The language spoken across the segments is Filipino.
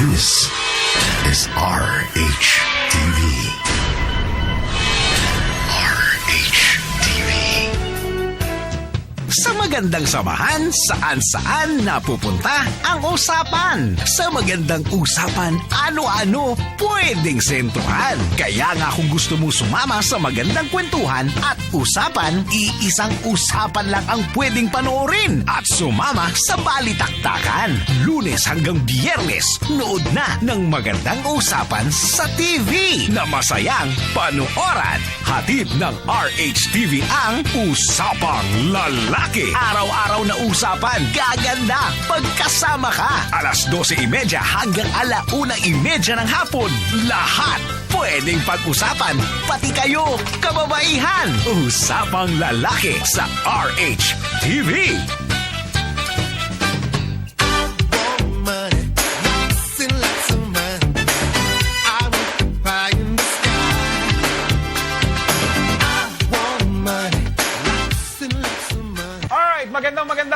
This is RH-TV. RH-TV. Sa magandang samahan, saan-saan napupunta ang usapan. Sa magandang usapan, ano-ano pwedeng sentruhan. Kaya nga kung gusto mo sumama sa magandang kwentuhan at usapan, iisang usapan lang ang pwedeng panoorin. At sumama sa Balitaktakan. Lunes hanggang Biyernes, nood na ng magandang usapan sa TV na masayang panooran. Hatid ng RH-TV ang Usapang Lalaki. Araw-araw na usapan, gaganda pagkasama ka. 12:30 hanggang 1:30 ng hapon. Lahat pwedeng pag-usapan, pati kayo, kababaihan. Usapang Lalaki sa RH-TV.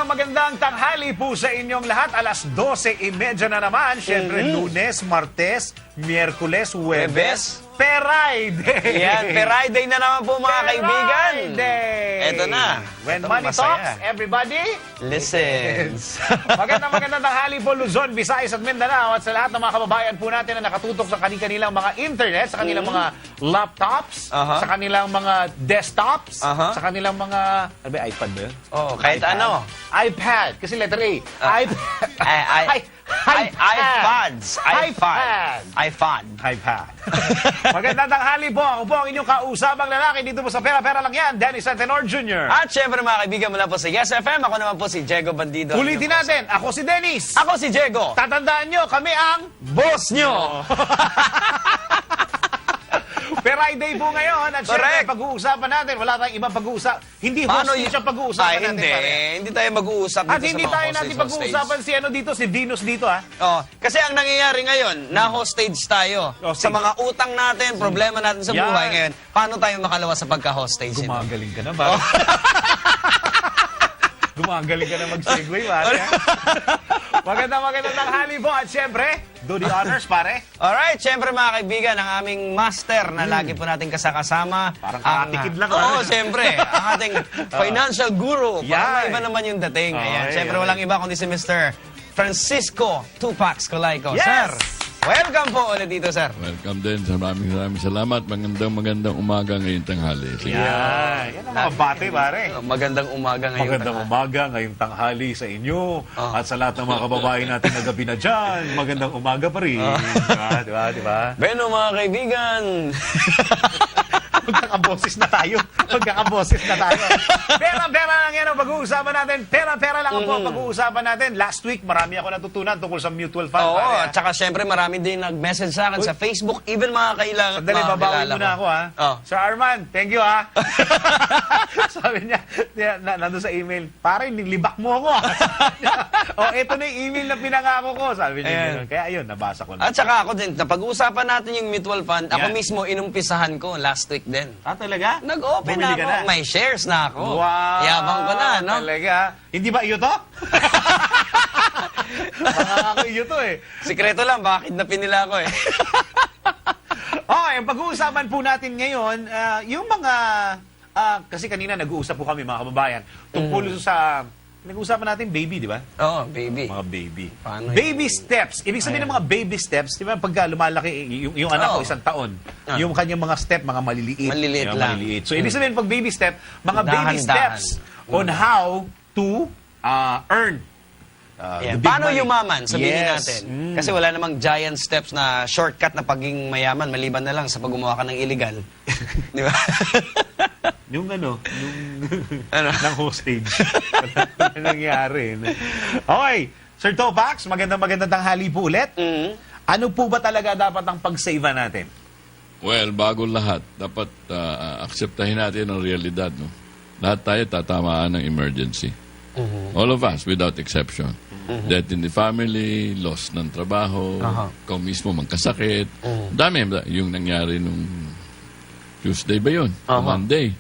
Magandang tanghali po sa inyong lahat. 12:30 na naman. Siyempre, Lunes, Martes, Miyerkules, Huwebes, Peray Day. Yan, Peray Day na naman po mga kaibigan. Peray Day. Eto na. When Eto, money masaya. talks, everybody Listens. magandang tanghali po Luzon, Visayas at Mindanao at sa lahat ng mga kababayan po natin na nakatutok sa kanilang mga internet, sa kanilang mga laptops, sa kanilang mga desktops, sa kanilang mga ano ba, iPad ba yun? Oh, kahit iPad. ano. iPad, kasi letter A. iPads. iPad. Magandang tanghali po. Ako po ang inyong kausapang lalaki dito po sa Pera-Pera Lang Yan, Dennis Santenor Jr. At syempre mga kaibigan mula po sa Yes FM, ako naman po si Diego Bandido. Ulitin natin, ako si Dennis. Ako si Diego. Tatandaan nyo, kami ang Boss nyo. Peray Day po ngayon at syempre pag-uusapan natin, wala tayong ibang pag-uusap. Hindi hostage ang pag-uusapan natin. Hindi tayo mag-uusap dito at hindi sa mga tayo natin pag-uusapan si ano dito, si Venus dito ha. Oh, kasi ang nangyayari ngayon, na-hostage tayo. Hostage. Sa mga utang natin, problema natin sa buhay ngayon. Paano tayo makalawa sa pagka-hostage? Gumagaling ka na ba? Gumagaling ka na mag-segue, pare. Magandang tanghali po at syempre, do the honors, pare. Alright, syempre mga kaibigan, ang aming master na lagi po natin kasama. Parang kakatikid lang. Oo, syempre, ang ating financial guru. Parang iba naman yung dating. Ayan, syempre walang iba kundi si Mr. Francisco Tupac Scolaiko. Yes! Sir, welcome po ulit dito, sir. Welcome din. Maraming salamat. Magandang umaga ngayong tanghali. Sige. Yan ang mga bate, pare. Magandang umaga ngayon. Magandang umaga ngayong tanghali sa inyo at sa lahat ng mga kababayan natin na gabi na dyan. Magandang umaga pa rin. Diba? Beno mga kaibigan. Magkakaboses na tayo. Pera-pera lang yan ang pag-uusapan natin. Pera-pera lang ang po ang pag-uusapan natin. Last week, marami ako natutunan tungkol sa mutual fund. Oo, at saka syempre marami din nag-message sa akin sa Facebook. Even mga kailangan. Sandali, babawi muna ako ha. Sir Arman, thank you ha. Sabi niya, nandun sa email, pare, nilibak mo ako ha. Ito na yung email na pinangako ko. Sabi niya, kaya ayun, nabasa ko na. At saka ako din, napag-uusapan natin yung mutual fund. Ako mismo, inumpisahan ko last week din. Talaga? Nag-open Bumili na ka ako. na? May shares na ako. Wow! Yabang ko na, no? Talaga? Hindi ba iyo to? Baka ako iyo to eh. Sikreto lang, bakit na pinila ko eh. Okay, ang pag-uusapan po natin ngayon, yung mga... kasi kanina nag-uusap po kami mga kababayan tungkol sa... Nag-uusapan natin baby, di ba? Oo, baby. Mga baby. Paano baby steps. Ibig sabihin ng mga baby steps, di ba, pagka lumalaki, yung anak ko 1 taon, yung kanyang mga step, mga maliliit. Maliliit lang. Maliliit. So, ibig sabihin, pag baby step, mga baby Dahan-dahan. steps on how to earn. The big Paano money. yumaman, sabihin Yes. natin. Kasi wala namang giant steps na shortcut na paging mayaman, maliban na lang sa pag gumawa ka ng illegal. Di ba? Yung ano, Ano? ng hostage. Wala nangyari. Okay, Sir Topax, magandang tanghali po ulit. Ano po ba talaga dapat ang pag-save natin? Well, bago lahat, dapat akseptahin natin ang realidad. No? Lahat tayo tatamaan ng emergency. All of us, without exception. Death in the family, loss ng trabaho, ikaw mismo magkasakit. Dami yung nangyari nung Tuesday ba yun? Monday.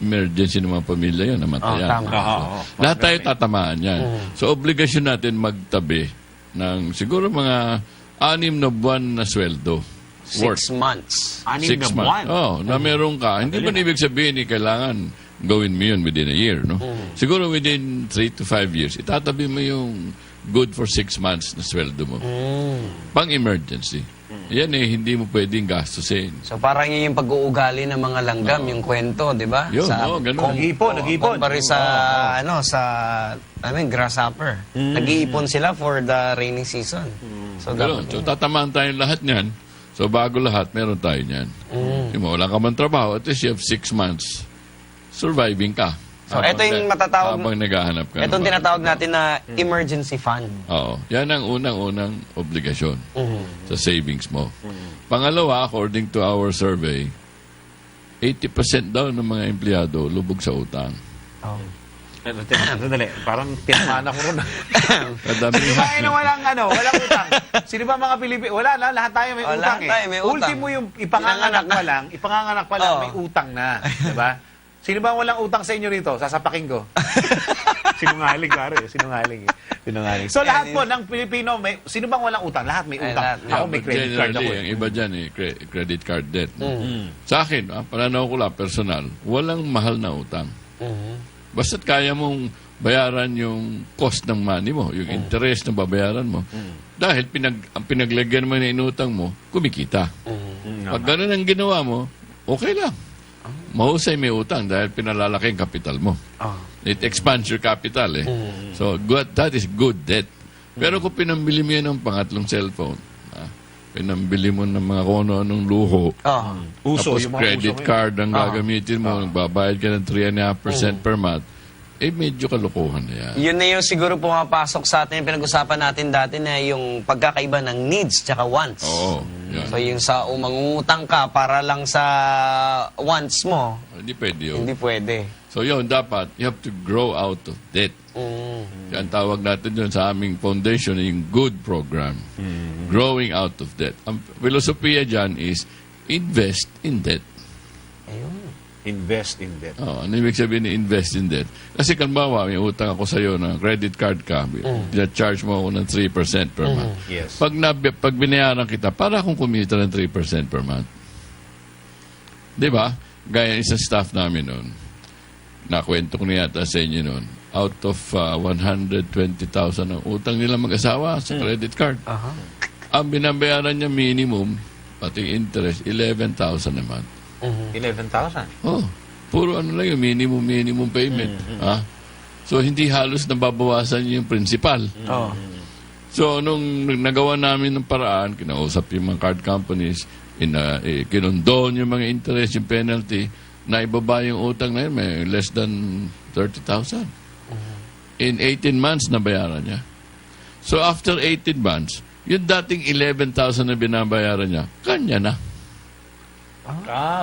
Emergency ng mga pamilya yun, namatayan. Tama. Lahat tayo tatamaan yan. So, obligasyon natin magtabi ng siguro mga 6 na buwan na sweldo. 6 months. 6 na buwan. Na meron ka. Hindi ba ibig sabihin kailangan gawin mo yun within a year, no? Siguro within 3 to 5 years, itatabi mo yung good for 6 months na sweldo mo. Pang-emergency. Yan hindi mo pwedeng gastusin. So parang yun yung pag-uugali ng mga langgam, yung kwento, di ba? Yun, ganun. Nag-iipon. Kumpare sa grasshopper. Nag-iipon sila for the rainy season. So, Ganun. So, tatamaan tayong lahat niyan. So, bago lahat, meron tayo niyan. Yung wala ka man trabaho, at least you have 6 months. Surviving ka. So, ito yung matatawag. Habang naghahanap ka. Itong tinatawag natin na emergency fund. Oo. Yan ang unang-unang obligasyon sa savings mo. Pangalawa, according to our survey, 80% daw ng mga empleyado lubog sa utang. Oh. Sandali, parang tinamaan ako ron. Kadamihan. walang utang. Sino ba mga Pilipino? Wala na, lahat tayo may utang lahat tayo may utang. Ultimo yung ipanganganak pa lang, may utang na. Diba? Sino ba walang utang sa inyo rito? Sasapakin ko. Sinungaling, pare. Sinungaling. So lahat po ng Pilipino, sino bang walang utang? Lahat may utang. lahat. Ako may credit card ako. Ang iba dyan, credit card debt. Sa akin, pananaw ko lang, personal, walang mahal na utang. Basta't kaya mong bayaran yung cost ng money mo, yung interest na babayaran mo. Dahil ang pinaglagyan mo na inutang mo, kumikita. Pag ganun ang ginawa mo, okay lang. Mahusay may utang dahil pinalalaki ang kapital mo. It expands your capital So that is good debt. Pero kung pinambili mo yan ng pangatlong cellphone, pinambili mo ng mga kung ano-anong luho, tapos yung mga credit uso card ang gagamitin mo, nagbabayad ka ng 3.5% per month, medyo kalokohan na yan. Yun na yung siguro pumapasok sa atin, pinag-usapan natin dati na yung pagkakaiba ng needs tsaka wants. Oo. Yan. So yung sa mangungutang ka para lang sa wants mo, Hindi pwede yun. hindi pwede. So yun, dapat, you have to grow out of debt. Yan tawag natin yun sa aming foundation, yung good program. Growing out of debt. Ang filosofiya dyan is, invest in debt. Ayun. Invest in debt. Ano ibig sabihin ni invest in debt? Kasi kalbawa, may utang ako sa'yo na credit card ka, charge mo ako ng 3% per month. Yes. Pag binayaran kita, para akong kumita ng 3% per month. Di ba? Gaya isang staff namin noon, nakwento ko na yata sa inyo noon, out of 120,000 ang utang nila mag-asawa sa credit card. Ang binabayaran niya minimum, pati interest, 11,000 a month. 11,000. Puro ano lang yung minimum payment. So, hindi halos nababawasan yung principal. So, nung nagawa namin ng paraan, kinausap yung mga card companies, kinondon yung mga interest, yung penalty, na ibaba yung utang na yun, may less than 30,000. In 18 months, nabayaran niya. So, after 18 months, yung dating 11,000 na binabayaran niya, kanya na.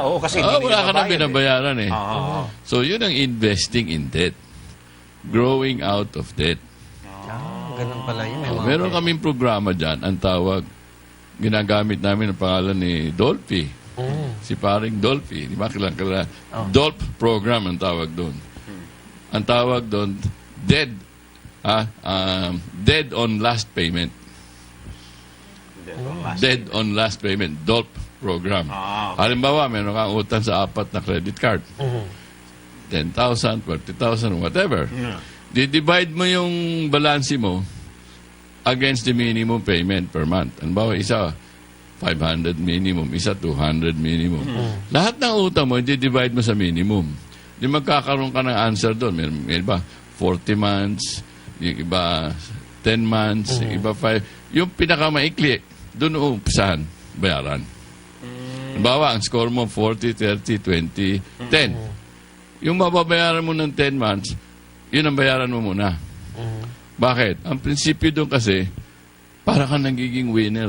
Oo, kasi hindi wala ka na babayad, binabayaran So, yun ang investing in debt. Growing out of debt. Ganun pala yun. Meron kaming programa dyan, ang tawag, ginagamit namin ang pangalan ni Dolphy. Si paring Dolphy. Di ba kilala? Dolp program ang tawag doon. Ang tawag doon, dead on last payment. Dead on last payment. Dolp program. Halimbawa, meron kang utang sa 4 na credit card. 10,000, 20,000, whatever. Di-divide mo yung balansi mo against the minimum payment per month. Halimbawa, isa 500 minimum, isa 200 minimum. Lahat ng utang mo, di-divide mo sa minimum. Di magkakaroon ka ng answer doon. May iba, 40 months, yung iba 10 months, yung iba 5. Yung pinakamaikli, doon uumpisahan, bayaran. Halimbawa, ang score mo 40, 30, 20, 10. Yung mababayaran mo ng 10 months, yun ang bayaran mo muna. Bakit? Ang prinsipyo doon kasi, para kang nagiging winner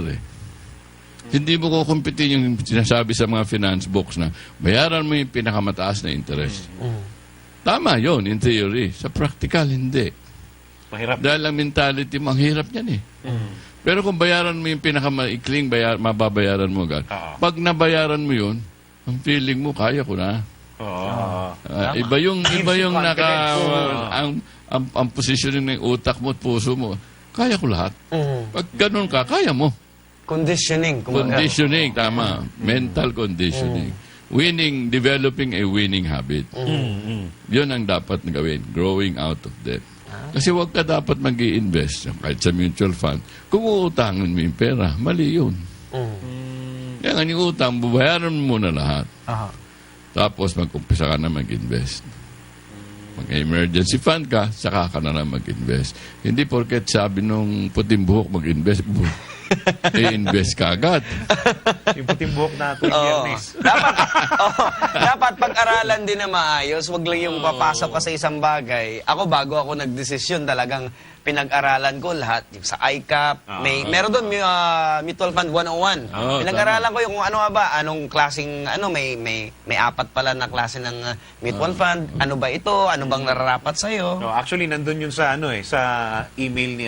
Hindi mo kukumpitin yung sinasabi sa mga finance books na bayaran mo yung pinakamataas na interest. Tama yon in theory. Sa practical, hindi. Mahirap. Dahil ang mentality mo, ang hirap niyan Pero kung bayaran mo yung pinakamaikling mababayaran mo agad, pag nabayaran mo yun, ang feeling mo, kaya ko na. Iba yung ang positioning ng utak mo at puso mo, kaya ko lahat. Pag ganun ka, kaya mo. Conditioning. kumbaga. Conditioning, tama. Mental conditioning. Winning, developing a winning habit. Yun ang dapat gawin. Growing out of debt. Kasi huwag ka dapat mag-i-invest kahit sa mutual fund. Kung uutangin mo yung pera, mali yun. Kaya nga yung utang, bubayaran mo muna lahat. Aha. Tapos mag-umpisa ka na mag-invest. Mag-emergency fund ka, saka ka na lang mag-invest. Hindi porket sabi nung puting buhok mag-invest, i-invest ka agad. Yung puting buhok na tuwing Biyernes. Dapat pag-aralan din na maayos. Wag lang yung papasok ka sa isang bagay. Ako, bago ako nagdesisyon, talagang pinag-aralan ko lahat. Yung sa ICAP, meron doon Mutual Fund 101. Pinag-aralan ko yung kung ano nga ba, anong klaseng, may apat pala na klase ng mutual fund. Ano ba ito? Ano bang nararapat sa'yo? No, actually nandun yun sa sa email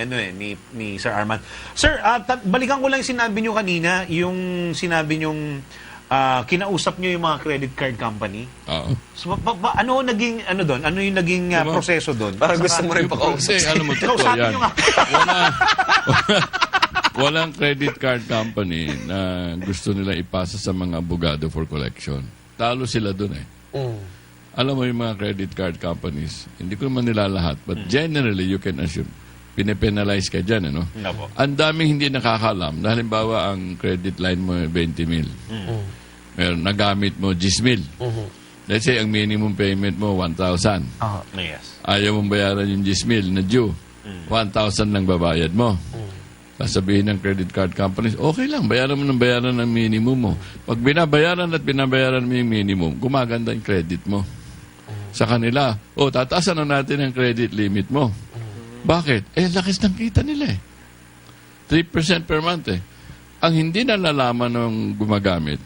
ni Sir Arman. Sir, balikan ko lang yung sinabi niyo kanina, yung sinabi niyong kinausap niyo yung mga credit card company. Oo. So, ano naging doon? Ano yung naging proseso doon? Parang gusto mo rin Kasi, pakausap. alam mo, totoo Kausapin yan. niyo nga. Walang credit card company na gusto nila ipasa sa mga abogado for collection. Talo sila dun eh. Alam mo yung mga credit card companies, hindi ko naman nila lahat, but generally, you can assume, pinapenalize ka dyan, ano? Opo. Ang daming hindi nakakalam. Halimbawa, ang credit line mo 20 mil. Meron, nagamit mo 10 mil. Let's say, ang minimum payment mo 1,000. Yes. Ayaw mong bayaran yung 10 mil na due. 1,000 lang babayad mo. Sasabihin ng credit card companies, okay lang, bayaran mo ng bayaran ng minimum mo. Pag binabayaran at binabayaran mo yung minimum, gumaganda yung credit mo. Sa kanila, tataasan na natin ang credit limit mo. Bakit? Lakas ng kita nila eh. 3% per month eh. Ang hindi nalalaman ng gumagamit,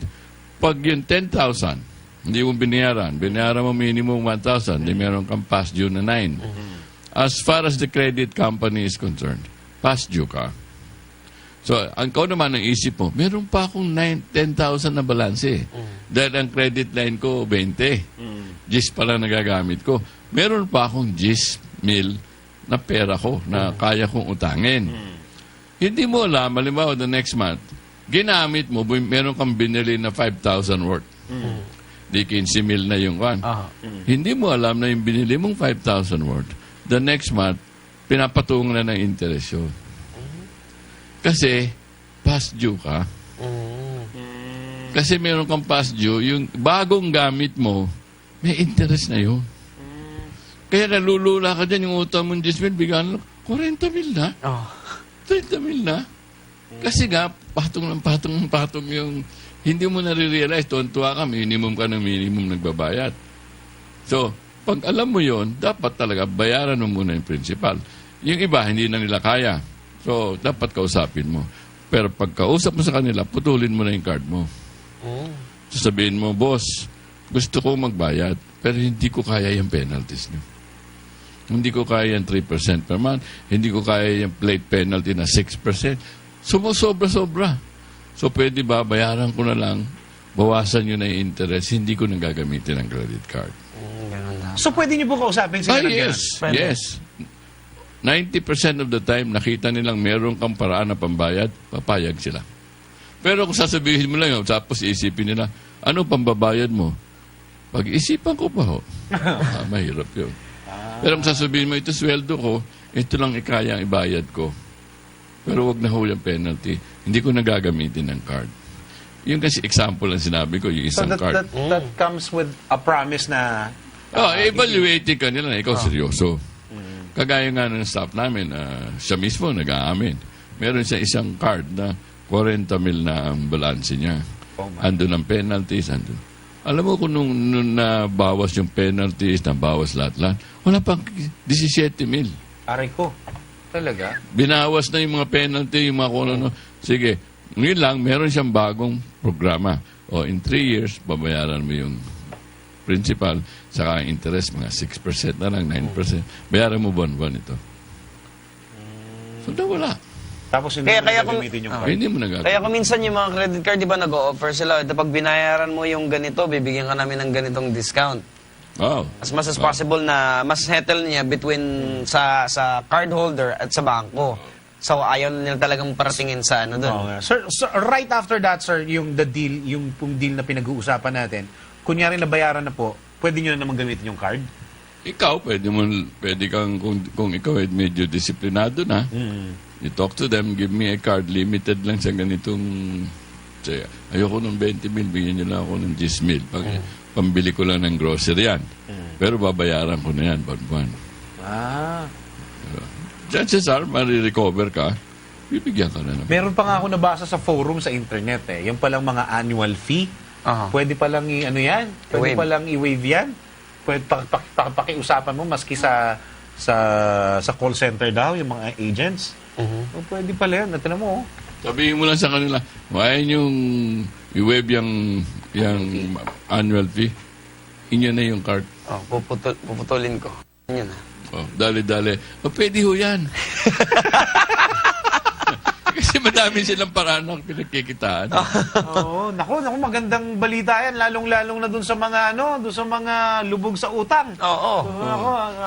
pag yung 10,000, hindi mo binayaran mo minimum 1,000, di meron kang past due na 9. As far as the credit company is concerned, past due ka. So, ang ikaw naman ang isip mo, meron pa akong 10,000 na balance eh. Dahil ang credit line ko, 20. Gis pala nagagamit ko. Meron pa akong 10 mil na pera ko na kaya kong utangin. Hindi mo alam, halimbawa the next month, ginamit mo, meron kang binili na 5,000 worth. Di 15 mil na yung one. Hindi mo alam na yung binili mong 5,000 worth, the next month, pinapatungan na ng interest yun. Kasi, past due ka. Kasi meron kang past due, yung bagong gamit mo, may interest na yun. Kaya nalulula ka dyan, yung utang mong 10 mil, bigyan lang, 40 mil na. 30 mil na. Kasi nga, patong yung, hindi mo nare-realize, tuwan-tuwa ka, minimum ka ng minimum nagbabayad. So, pag alam mo yon, dapat talaga bayaran mo muna yung principal. Yung iba, hindi na nila kaya. So, dapat kausapin mo. Pero pag kausap mo sa kanila, putulin mo na yung card mo. Sasabihin mo, boss, gusto ko magbayad, pero hindi ko kaya yung penalties niyo. Hindi ko kaya yung 3% per month. Hindi ko kaya yung late penalty na 6%. Sumusobra-sobra. So, pwede ba, bayaran ko na lang, bawasan nyo na yung interest, hindi ko nang gagamitin ang credit card. So, pwede niyo po kausapin sila ng Yes. ganun? Yes. 90% of the time, nakita nilang meron kang paraan na pambayad, papayag sila. Pero kung sasabihin mo lang, tapos isipin nila, ano pambabayad mo? Pag-isipan ko pa ho. Mahirap yun. Pero kung sasabihin mo, ito sweldo ko, ito lang ikaya ang ibayad ko. Pero wag na ho yung penalty. Hindi ko nagagamitin ng card. Yung kasi example ang sinabi ko, yung So, isang card. that comes with a promise na Evaluating ka nila, ikaw seryoso. Kagaya nga ng staff namin, siya mismo nag-aamin. Meron siya isang card na 40 mil na ang balanse niya. Andun ang penalties, andun. Alam mo kung nung nabawas yung penalties, nabawas lahat-lahat, wala pang 17 mil. aray ko. Talaga? Binawas na yung mga penalty, yung mga kung ano. Sige, ngayon lang, meron siyang bagong programa. O, in 3 years, babayaran mo yung principal, saka interest, mga 6% na lang, 9%. Bayaran mo buwan-buwan ito. So, wala. Tapos hindi Kaya mo kung- gagamitin yung card. Hindi mo nagagawa. Kaya kung minsan yung mga credit card, di ba, nag-o-offer sila, pag binayaran mo yung ganito, bibigyan ka namin ng ganitong discount. Wow. As much as possible na mas settle niya between sa card holder at sa bangko. So, ayaw nila talagang paratingin sa ano doon. Oo nga. Sir, right after that, sir, yung deal na pinag-uusapan natin, kunyari nabayaran na po, pwede nyo na naman gamitin yung card? Ikaw, pwede kang, kung ikaw ay medyo disiplinado na, you talk to them, give me a card, limited lang sa ganitong, say, ayoko ng 20 mil, bigyan nyo lang ako ng 10 mil. Pambili ko lang ng grocery yan. Pero babayaran ko na yan, buwan-buwan. Ah. Chances are, marirecover ka, bibigyan ka na naman. Meron pa nga ako nabasa sa forum sa internet eh. Yung palang mga annual fee. Aha. Pwede palang ano yan? Pwede I-waive. palang i-waive yan? Pwede pakiusapan mo maski sa call center daw, yung mga agents. O, pwede pala yan. Natin mo, oh. Sabihin mo lang sa kanila, why yung i-waive yung annual fee, inyo na yung card. Oh, puputulin ko. Yun na. Oh, dali-dali. Oh, pwede ho yan. Kasi madami silang paraan ng pinagkikitaan. Oo, naku, magandang balita yan. Lalong-lalong na dun sa mga, dun sa mga lubog sa utang. Oo.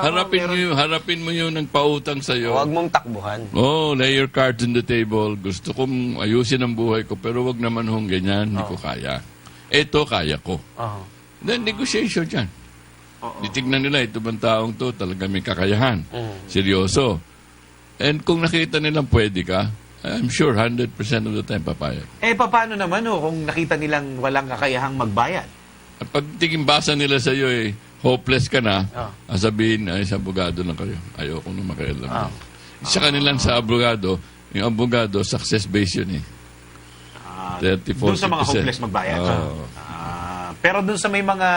Harapin mo yung nagpautang sa'yo. Huwag mong takbuhan. Oh, lay your cards on the table. Gusto kong ayusin ang buhay ko, pero wag naman hong ganyan. Hindi ko kaya. Ito, kaya ko. Oo. Then, negotiation yan. Titignan nila, ito bang taong to, talaga may kakayahan. Seryoso. And kung nakita nilang pwede ka, I'm sure 100% of the time papayag. Paano naman kung nakita nilang walang kakayahang magbayad? At pag basa nila sa iyo, hopeless ka na, Oh. sabihin, ay, sa abogado lang kayo. Ayoko na makialam. Sa kanilang sa abogado, yung abogado, success-based yun 30-40%. Doon sa mga hopeless magbayad. Oo. Pero doon sa may mga,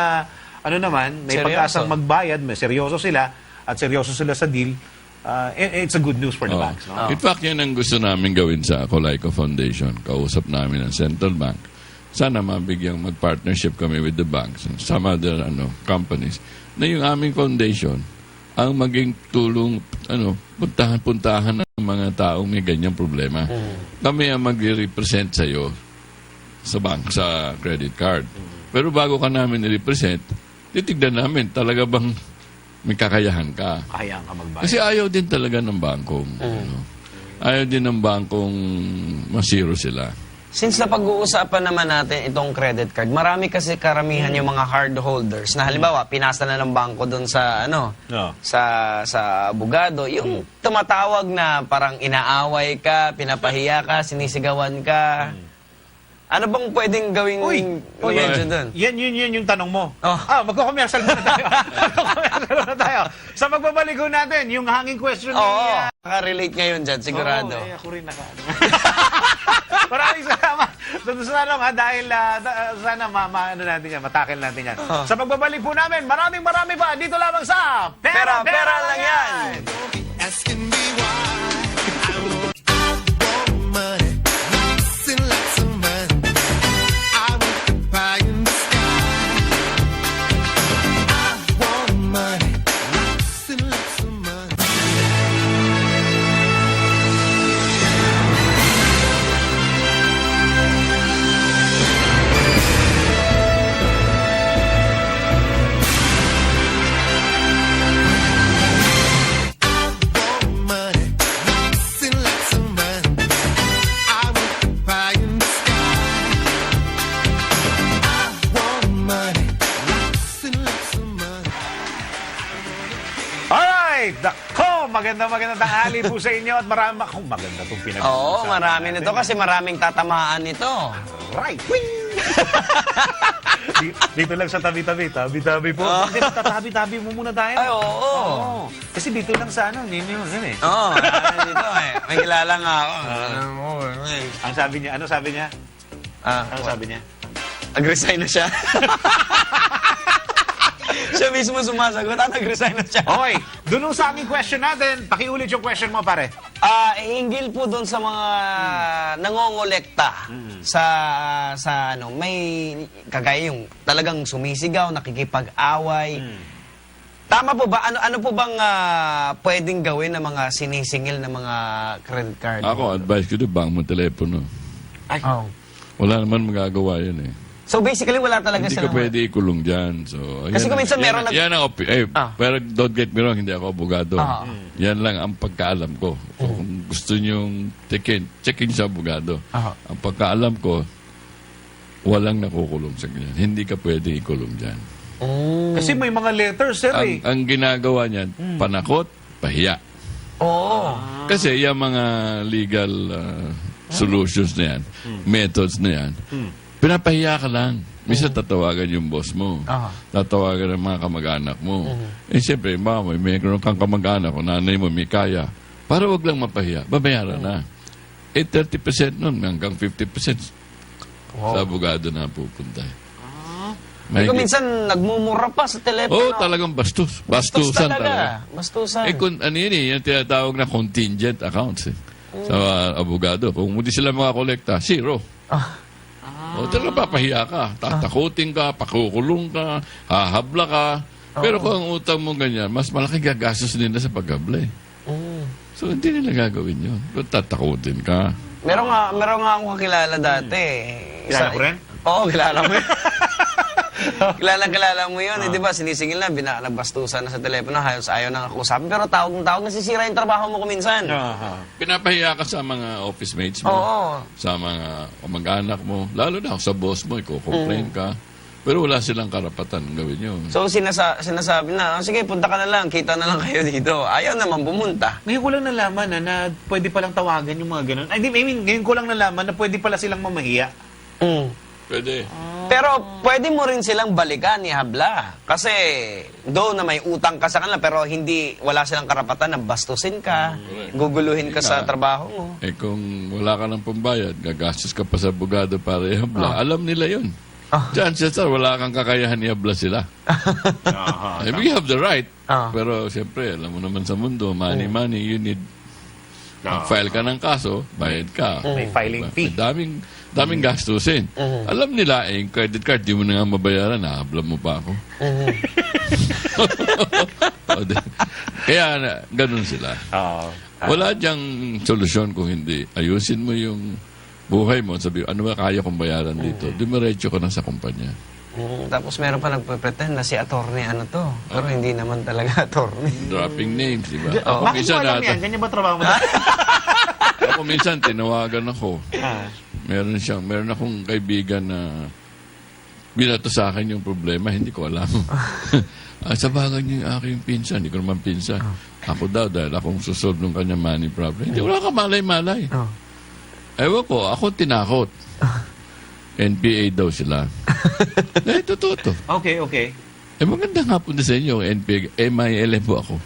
may Seryoso. pag-asang magbayad, may seryoso sila, at seryoso sila sa deal, it's a good news for the Oh. banks. No? In fact, yan ang gusto namin gawin sa Colayco Foundation. Kausap namin ang Central Bank. Sana mabigyang mag-partnership kami with the banks and some other companies na yung aming foundation ang maging tulong, puntahan ng mga taong may ganyang problema. Kami ang mag-represent sa iyo sa bank, sa credit card. Pero bago ka namin i-represent, titignan namin talaga bang may kakayahan ka. Kaya ka magbayad. Kasi ayaw din talaga ng bangkong. Ayaw din ng bangkong masiro sila. Since napag-uusapan naman natin itong credit card, marami kasi karamihan yung mga hard holders na halimbawa, pinasa na ng bangko doon sa sa abogado, yung tumatawag na parang inaaway ka, pinapahiya ka, sinisigawan ka. Ano bang pwedeng gawing medyo doon? Yan yung tanong mo. Oh. Magko-commercial muna tayo. Magko-commercial muna tayo. Sa magbabalik ho natin, yung hanging question Oo, ni... nakarelate ngayon dyan, sigurado. Ako rin Maraming salamat. Sa tanong dahil sana natin yan, matakil natin yan. Sa pagbabalik po namin, maraming pa dito lamang sa Pera lang yan! Asking me why I want money, lots and lots of money. I want the pie in the sky. I want money, lots and lots of money. Money, lots and lots of money. I want the pie in the sky. I want money, lots and lots of money. Alright! Dako! Maganda tanghali po sa inyo at maganda itong pinag-uusapan. Oo, marami nito kasi maraming tatamaan nito. Right! Wing! Dito lang sa tabi-tabi po. Hindi, tatabi-tabi mo muna tayo. Ay, oo. Kasi dito lang sa ninyo, yan eh. Oo, marami dito eh. May kilala nga ako. Ang sabi niya, ano sabi niya? Ano sabi niya? Nag-resign na siya. Siya mismo sumasagot, nag-resign na siya. Okay, doon sa aming question natin, pakiulit yung question mo, pare. Hinggil po doon sa mga nangongolekta sa may kagaya yung talagang sumisigaw, nakikipag-away. Tama po ba? Ano po bang pwedeng gawin ng mga sinisingil na mga credit card? Ako, advice ko na bank mo telepono. Ay, Wala naman magagawa yun eh. So basically, wala talaga Hindi ka silang... pwede ikulong dyan. So, Kasi kung minsan meron Pero don't get me wrong, hindi ako abogado. Yan lang ang pagkaalam ko. Kung gusto nyong check-in sa abogado. Aha. Ang pagkaalam ko, walang nakukulong sa ganyan. Hindi ka pwede ikulong dyan. Kasi may mga letters, sir, eh. Ang ginagawa niyan, panakot, pahiya. Oo. Kasi yung mga legal solutions na yan, methods na yan, pinapahiya ka lang. Minsan tatawagan yung boss mo. Aha. Tatawagan ang mga kamag-anak mo. Eh siyempre, may meron kang kamag-anak o nanay mo, may kaya. Para wag lang mapahiya, babayaran na. Eh 30% nun hanggang 50% sa abogado na pupunta. Kung minsan nagmumura pa sa telepono. Oo, talagang bastos. Bastusan talaga. Bastusan. Eh, kung ano yun yung tinatawag na contingent accounts sa abogado. Kung hindi sila makakolekta, zero. O, talaga papahiya ka. Tatakutin ka, pakukulong ka, hahabla ka. Pero kung ang utang mo ganyan, mas malaki gagastos nila sa paghabla eh. So, hindi nila gagawin yun. Kung tatakutin ka. Meron nga akong kakilala dati. Kilala ko rin? Oo, kilala mo yun. Kilala mo yun. Eh, di ba, sinisingil na, nagbastusan na sa telepono, ayaw nang kakusapin. Pero tawag nasisira yung trabaho mo kuminsan. Pinapahiya ka sa mga office mates mo. Oo. Sa mga kamag-anak mo. Lalo na sa boss mo, i-complain ka. Pero wala silang karapatan gawin yun. So, sinasabi na, sige, punta ka na lang, kita na lang kayo dito. Ayaw naman pumunta. Ngayon ko lang nalaman na pwede palang tawagan yung mga ganun. I mean, ngayon ko lang nalaman na pwede pala silang mamahiya. Pwede. Pero pwede mo rin silang balikan ni Habla. Kasi doon na may utang ka sa kanila pero wala silang karapatan na bastusin ka, guguluhin ka sa trabaho mo. Eh kung wala ka ng pambayad, gagastos ka pa sa abogado para ihabla. Alam nila yun. Chances are, wala kang kakayahan ihabla sila. I mean, you have the right. Pero siyempre, alam mo naman sa mundo, money, you need mag-file ka ng kaso, bayad ka. May filing fee. Daming gastusin. Alam nila, yung credit card, di mo na nga mabayaran, nahabla mo pa ako. Kaya, ganun sila. Wala diyang solusyon kung hindi. Ayusin mo yung buhay mo. Sabi, ano ba kaya kong bayaran dito? Dumiretso ka na sa kumpanya. Tapos meron pa nagpe-pretend na si attorney ano to. Pero hindi naman talaga attorney. Dropping names, di ba? Bakit mo alam yan? Ganyan ba trabaho mo? Ako minsan, tinawagan ako. Meron akong kaibigan na binato sa akin yung problema, hindi ko alam. Sa bagay niya yung aking pinsan, hindi ko naman pinsan. Ako daw, dahil akong susolve ng kanyang money problem. Hindi, wala ka malay-malay. Ewan ko, ako tinakot. NPA daw sila. Eh, totoo to. Okay. Eh, maganda nga po na sa inyo, NPA, MILM po ako.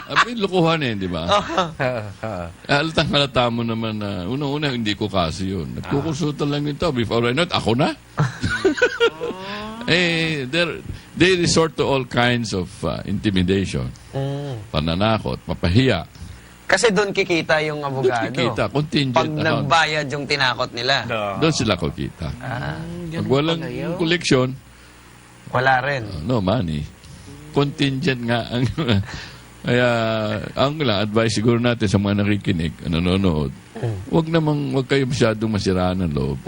Abin, lukuhan di ba? Halatang-halata mo naman na, unang-una, hindi ko kasi yun. Nagkukonsulta lang ito. Before I know it, ako na. They resort to all kinds of intimidation. Pananakot, papahiya. Kasi doon kikita yung abogado. Doon kikita, contingent Pag account. nagbayad yung tinakot nila. Doon sila kikita. Pag walang koleksyon, Wala rin. no money. Contingent nga ang kaya ang advice siguro natin sa mga nakikinig, nanonood, wag kayo masyadong masiraan ng loob.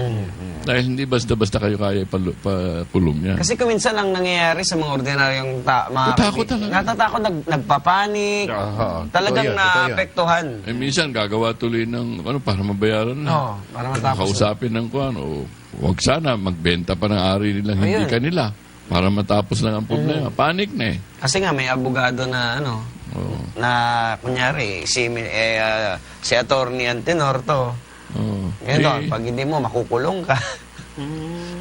Dahil hindi basta-basta kayo kaya pakulong niya. Kasi kung minsan ang nangyayari sa mga ordinaryong mga Natakot talaga. natatakot, nagpapanik, talagang Totoo yan. naapektuhan. Eh, minsan gagawa tuloy ng para mabayaran na. Oo, para matapos. Kausapin ng wag sana magbenta pa ng ari nila hindi Ayun. kanila para matapos lang ang problema. Panik na eh. Kasi nga may abogado na na kunyari si attorney Antenor to. Ganun, pag hindi mo makukulong ka.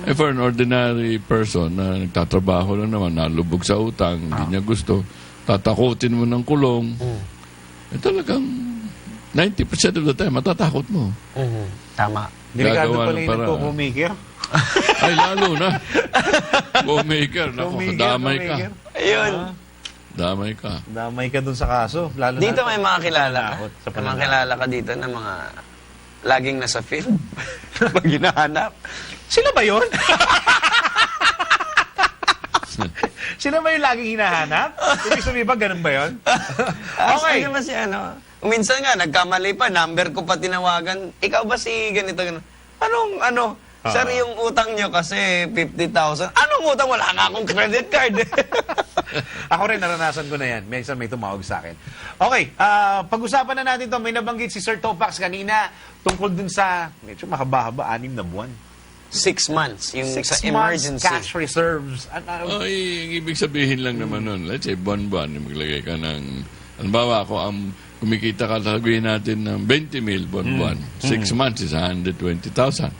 Eh, for an ordinary person na nagtatrabaho lang naman, nalubog sa utang, hindi niya gusto, tatakutin mo ng kulong, eh talagang 90% of the time, matatakot mo. Tama. Delikado Gagawa pala ng yung paraan. nagpo-maker. Ay, lalo na. Homemaker. Naku, damay ka. Ayun. Damay ka. Damay ka dun sa kaso. Lalo Dito na, may mga kilala ka. Takot sa May mga kilala ka dito na mga laging nasa field. Pag hinahanap. Sila ba yun? Sila ba yung laging hinahanap? Ibig sabihin ba, ganun ba yun? Okay. Ano ba si Minsan nga, nagkamali pa, number ko pa tinawagan. Ikaw ba si ganito? Anong Sir, yung utang nyo kasi 50,000. Anong utang? Wala nga akong credit card. Ako rin, naranasan ko na yan. Minsan may tumawag sa akin. Okay, pag-usapan na natin to. May nabanggit si Sir Topax kanina tungkol dun sa, medyo mahaba-haba, 6 na buwan. 6 months. Yung 6 sa months emergency. cash reserves. Ay, ibig sabihin lang naman nun, let's say, buwan-buwan, maglagay ka ng, halimbawa ako, ang kumikita ka, sabihin natin ng 20 mil buwan-buwan. 6 months is 120,000.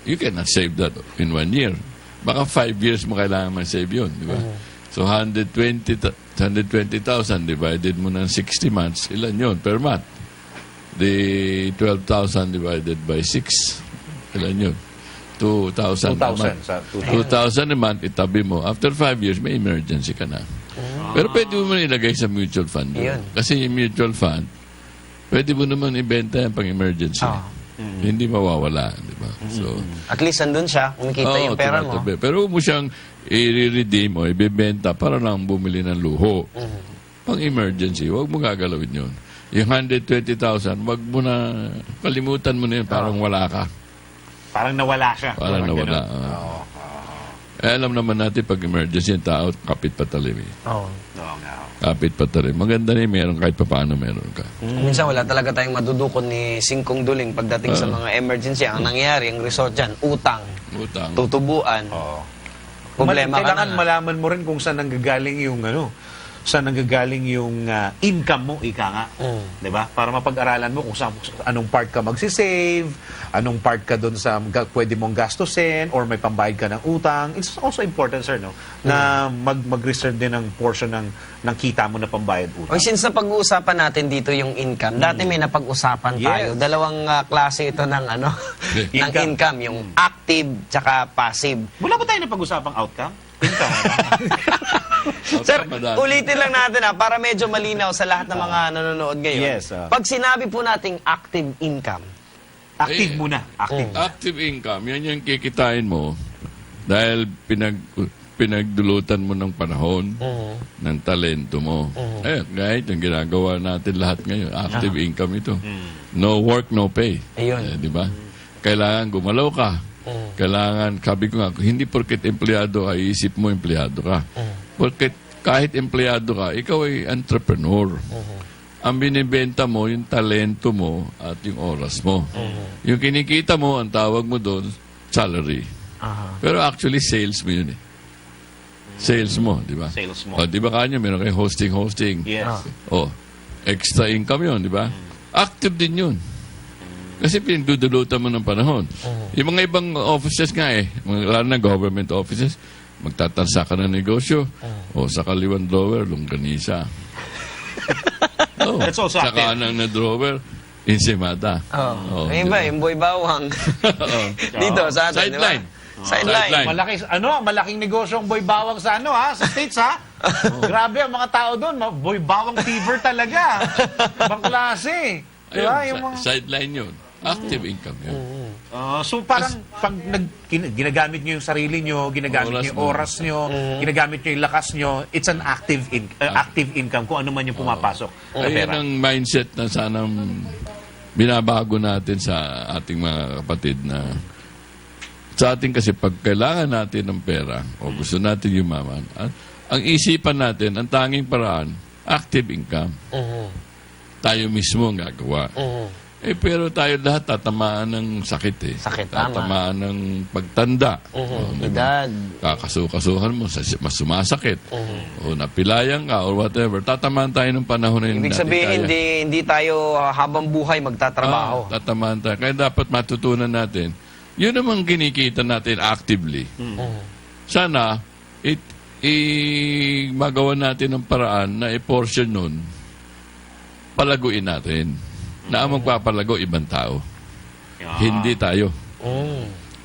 You cannot save that in 1 year. Baka 5 years mo kailangan ma-save yun, di ba? So, 120,000 divided mo ng 60 months, ilan yun per month? The 12,000 divided by 6, ilan yun? 2,000 a month. 2,000 a month, itabi mo. After 5 years, may emergency ka na. Pero pwede mo naman ilagay sa mutual fund. Yun. Kasi yung mutual fund, pwede mo naman ibenta yan pang emergency. Hindi mawawala, di ba? So, At least andun siya. Kumikita oo, yung pera mo. tumatabi. Pero huwag mo siyang i-redeem o ibibenta para lang bumili ng luho. Pang emergency, huwag mo gagalawin yun. Yung 120,000, wag mo na, kalimutan mo na yun, parang wala ka. Parang nawala siya. Parang nawala. Oo. Alam naman natin pag emergency yung tao, kapit patalim. Oo. Oo nga. Kapit patalim. Maganda na yung meron kahit paano meron ka. Minsan wala talaga tayong madudukot ni Singkong Duling pagdating sa mga emergency. Ang nangyari, ang resort dyan, utang, Utang. tutubuan. Oo. Problema ka Kailangan na. malaman mo rin kung saan nanggagaling yung saan nanggagaling yung income mo, ika nga. 'Di ba? Para mapag-aralan mo kung saan, anong part ka magsisave, anong part ka doon sa pwede mong gastusin or may pambayad ka ng utang. It's also important, sir, no, na mag-reserve din ng portion ng kita mo na pambayad utang. O since na pag-uusapan natin dito yung income, dati may napag-usapan tayo. Yes. Dalawang klase ito ng ng Income. income, yung active tsaka passive. Wala ba tayo na pag-usapang outcome? Income. Sir, Madami. ulitin lang natin para medyo malinaw sa lahat ng mga nanonood ngayon. Yes, Pag sinabi po nating active income, Active muna. Active. Active income, yan yung kikitain mo dahil pinagdulutan mo ng panahon, ng talento mo. Kahit yung ginagawa natin lahat ngayon, active income ito. No work, no pay. Ayun. Di ba? Kailangan gumalaw ka. Kailangan, sabi ko nga, hindi porket empleyado ka, iisip mo empleyado ka. Porket kahit empleyado ka, ikaw ay entrepreneur. Ang binibenta mo, yung talento mo at yung oras mo. Yung kinikita mo, ang tawag mo doon, salary. Pero actually, sales mo yun eh. Sales mo, di ba? Sales mo. O, di ba kanya, meron kayo hosting. Yes. O, extra income yun, di ba? Active din yun. Kasi pinagdudulutan mo ng panahon. Yung mga ibang offices nga lalo na government offices, magtatansa ka ng negosyo, o sa kaliwan drawer, longganisa. That's also sa active. kanang na drawer, insimata. oh. Oh, Ayun ba, yung boy bawang. Dito, sa atin, di ba? Sideline. Sideline. Sideline. Malaking negosyo ang boy bawang sa sa States, ha? Grabe, ang mga tao doon, boy bawang fever talaga. Ibang klase. Di ba? Ayun, Yung mga... sideline yun. Active income yun. So parang pag ginagamit nyo yung sarili nyo, ginagamit nyo yung oras nyo, ginagamit nyo yung lakas nyo, it's an active income kung ano man yung pumapasok. na Ayan pera. ang mindset na sanang binabago natin sa ating mga kapatid na sa atin kasi pag kailangan natin ng pera o gusto natin yumaman, ang isipan natin, ang tanging paraan, active income. Tayo mismo ang gagawa. Pero tayo lahat tatamaan ng sakit eh. Sakit, tama. Tatamaan ng pagtanda. Edad. Kakasukasuhan mo, mas sumasakit. O napilayan ka or whatever. Tatamaan tayo ng panahon na yun. Ibig natin sabihin, kaya. hindi tayo habang buhay magtatrabaho. Tatamaan tayo. Kaya dapat matutunan natin. Yun namang kinikita natin actively. Sana, magawa natin ng paraan na i-portion nun, palaguin natin. Na ang magpapalago, ibang tao. Hindi tayo.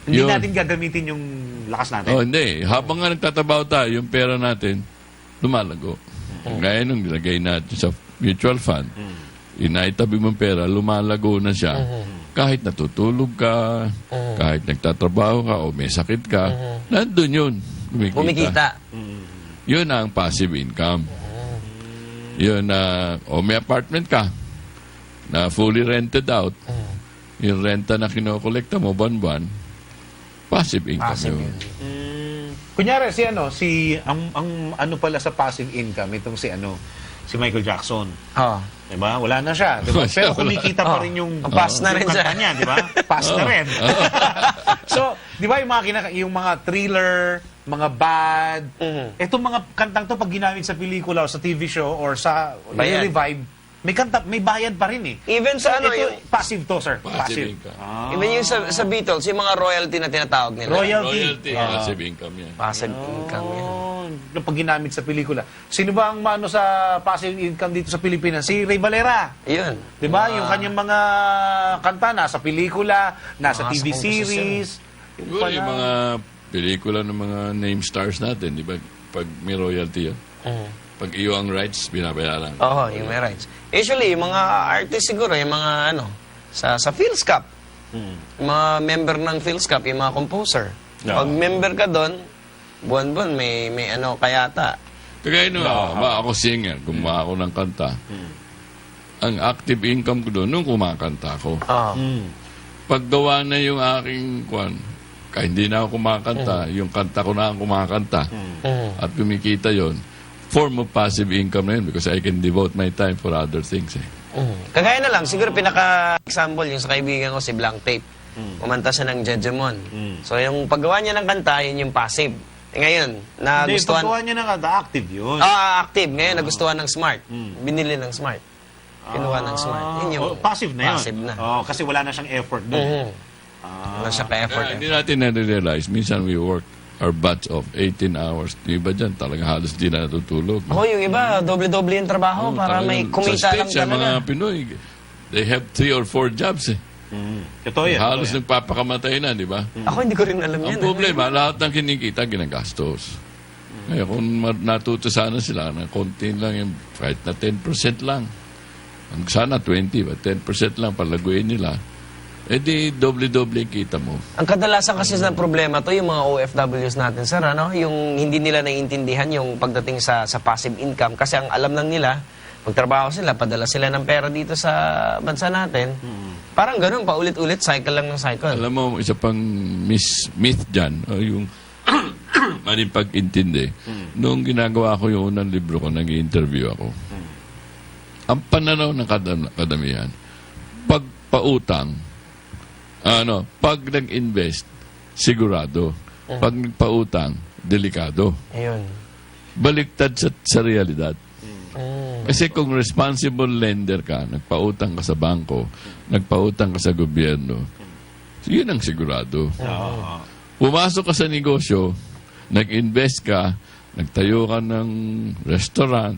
Hindi Yun. natin gagamitin yung lakas natin. Oh, hindi. Habang nga nagtatabaho tayo, yung pera natin, lumalago. Gaya nung nilagay natin sa mutual fund, inaitabi mong pera, lumalago na siya. Kahit natutulog ka, kahit nagtatrabaho ka, o may sakit ka, nandun yun. Kumikita. Yun ang passive income. Yun o may apartment ka, na fully rented out, yung renta na kinokolekta mo buwan-buwan, passive income Passive yun. Kunyari, ang ano pala sa passive income, itong si Michael Jackson. Oh. Diba? Wala na siya. Diba? Pero kumikita pa rin yung Pass na rin yung siya. kanta niya, di ba? Pass na rin. So, di ba yung mga thriller, mga bad, itong mga kantang to pag ginamit sa pelikula o sa TV show or sa Bayad. revive, may bayad pa rin eh. Even sa So, ano, ito, yung, passive to, sir. Passive income. even yung sa Beatles, yung mga royalty na tinatawag nila. Royalty. Passive income yan. Passive income yan. Yung pag ginamit sa pelikula. Sino ba ang maano sa passive income dito sa Pilipinas? Si Ray Valera. Yun. Di ba? Yung kanyang mga kanta, nasa pelikula, nasa Mga TV sa series. Siguro yung mga pelikula ng mga name stars natin, di ba? Pag may royalty yun. Pag iyo ang rights, binabayaran. Oo, yung may rights. Usually, yung mga artist siguro, yung mga sa Phil's Cup. Yung mga member ng Phil's Cup, yung mga composer. Yeah. Pag member ka doon, buwan-buwan, may kayata. Kagaya ako singer, gumawa ako ng kanta. Ang active income ko doon, nung kumakanta ko. Oo. Paggawa na yung aking kahit hindi na ako kumakanta, yung kanta ko na ang kumakanta. At kumikita yon, form of passive income na yun because I can devote my time for other things. Kagaya na lang, siguro pinaka-example yung sa kaibigan ko, si Blank Tape. Kumanta siya ng Jejemon. So yung paggawa niya ng kanta, yun yung passive. Ngayon, Hindi, nagustuhan... paggawa niya ng kanta, active yun. active. Ngayon, nagustuhan ng Smart. Binili ng Smart. Kinuha ng Smart. Yun yung Passive na yun. Passive na. Kasi wala na siyang effort doon. Wala siya ka-effort. Hindi natin na-realize, minsan we work our butts off 18 hours. Yung iba dyan, talaga halos di na natutulog. Ako, yung iba, doble-doble yung trabaho para may kumita sa lang States, sa mga talaga. Pinoy, they have 3 or 4 jobs. Totoo yan. Halos nagpapakamatay na, di ba? Ako, hindi ko rin alam yan. Ang problema, lahat ng kinikita, ginagastos. Ngayon, kung natuto sana sila na konti lang yung, kahit na 10% lang. Sana 20, but 10% lang palaguin nila. Eh di, doble-doble yung kita mo. Ang kadalasan kasi ng problema to yung mga OFWs natin, sir, yung hindi nila naiintindihan yung pagdating sa passive income. Kasi ang alam lang nila, magtrabaho sila, padala sila ng pera dito sa bansa natin. Parang ganun, paulit-ulit, cycle lang ng cycle. Alam mo, isa pang myth dyan, o yung maling pag-intindi. Noong ginagawa ko yung unang libro ko, nag-interview ako. Ang pananaw ng kadamihan, pagpautang, pag nag-invest, sigurado. Pag nagpautang, delikado. Ayun. Baliktad sa realidad. Kasi kung responsible lender ka, nagpautang ka sa bangko, nagpautang ka sa gobyerno, yun ang sigurado. Pumasok ka sa negosyo, nag-invest ka, nagtayo ka ng restaurant,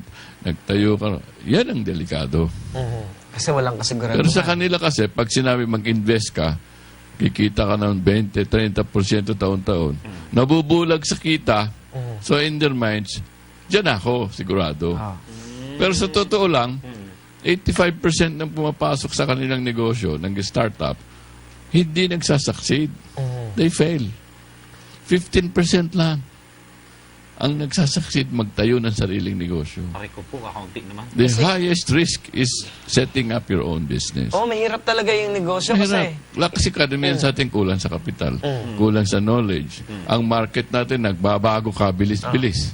yan ang delikado. Kasi walang kasiguraduhan. Pero sa kanila kasi, pag sinabi mag-invest ka, kikita ka ng 20-30% taon-taon, nabubulag sa kita, so in their minds, dyan ako, sigurado. Pero sa totoo lang, 85% ng pumapasok sa kanilang negosyo, ng startup, hindi nagsasucceed. They fail. 15% lang ang nagsasucceed magtayo ng sariling negosyo. Pare ko po, kakunti naman. The highest risk is setting up your own business. Oo, mahirap talaga yung negosyo kasi. Kasi kadamihan sa ating kulang sa kapital, kulang sa knowledge. Ang market natin nagbabago kabilis-bilis.